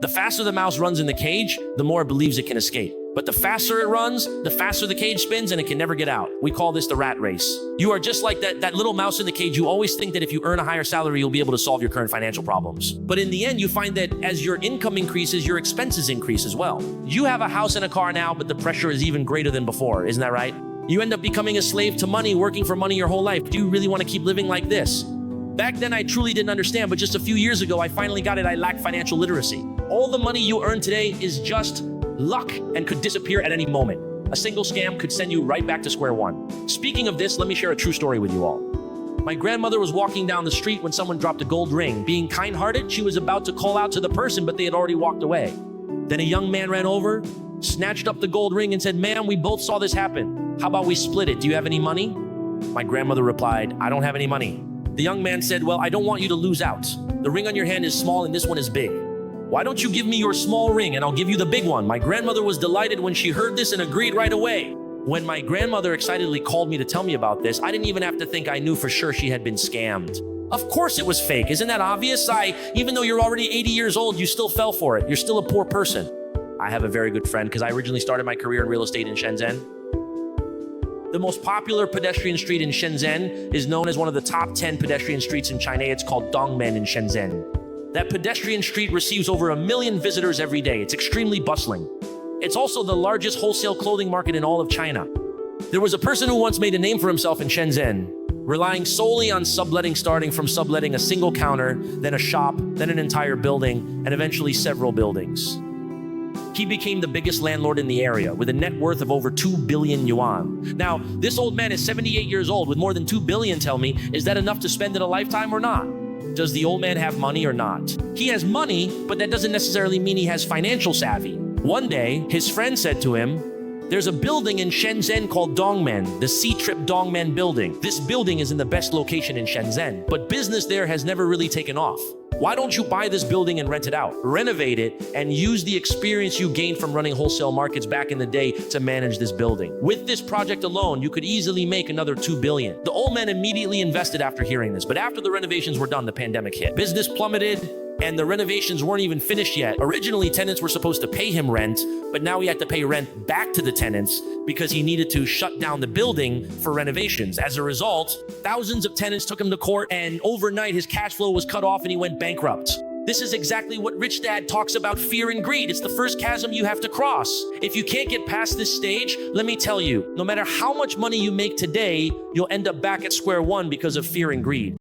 The faster the mouse runs in the cage, the more it believes it can escape. But the faster it runs, the faster the cage spins and it can never get out. We call this the rat race. You are just like that little mouse in the cage. You always think that if you earn a higher salary, you'll be able to solve your current financial problems. But in the end, you find that as your income increases, your expenses increase as well. You have a house and a car now, but the pressure is even greater than before. Isn't that right? You end up becoming a slave to money, working for money your whole life. Do you really want to keep living like this? Back then, I truly didn't understand, but just a few years ago, I finally got it. I lacked financial literacy. All the money you earn today is just luck and could disappear at any moment. A single scam could send you right back to square one. Speaking of this, let me share a true story with you all. My grandmother was walking down the street when someone dropped a gold ring. Being kind-hearted, she was about to call out to the person, but they had already walked away. Then a young man ran over, snatched up the gold ring and said, "Ma'am, we both saw this happen. How about we split it? Do you have any money?" My grandmother replied, "I don't have any money." The young man said, "Well, I don't want you to lose out. The ring on your hand is small and this one is big. Why don't you give me your small ring and I'll give you the big one?" My grandmother was delighted when she heard this and agreed right away. When my grandmother excitedly called me to tell me about this, I didn't even have to think. I knew for sure she had been scammed. Of course it was fake. Isn't that obvious? Even though you're already 80 years old, you still fell for it. You're still a poor person. I have a very good friend because I originally started my career in real estate in Shenzhen. The most popular pedestrian street in Shenzhen is known as one of the top 10 pedestrian streets in China. It's called Dongmen in Shenzhen. That pedestrian street receives over 1 million visitors every day. It's extremely bustling. It's also the largest wholesale clothing market in all of China. There was a person who once made a name for himself in Shenzhen, relying solely on subletting, starting from subletting a single counter, then a shop, then an entire building, and eventually several buildings. He became the biggest landlord in the area with a net worth of over 2 billion yuan. Now, this old man is 78 years old with more than 2 billion. Tell me, is that enough to spend in a lifetime or not? Does the old man have money or not? He has money, but that doesn't necessarily mean he has financial savvy. One day, his friend said to him, "There's a building in Shenzhen called Dongmen, the C-Trip Dongmen building. This building is in the best location in Shenzhen, but business there has never really taken off. Why don't you buy this building and rent it out, renovate it, and use the experience you gained from running wholesale markets back in the day to manage this building? With this project alone, you could easily make another 2 billion. The old man immediately invested after hearing this, but after the renovations were done, the pandemic hit. Business plummeted, and the renovations weren't even finished yet. Originally, tenants were supposed to pay him rent, but now he had to pay rent back to the tenants because he needed to shut down the building for renovations. As a result, thousands of tenants took him to court, and overnight his cash flow was cut off and he went bankrupt. This is exactly what Rich Dad talks about: fear and greed. It's the first chasm you have to cross. If you can't get past this stage, let me tell you, no matter how much money you make today, you'll end up back at square one because of fear and greed.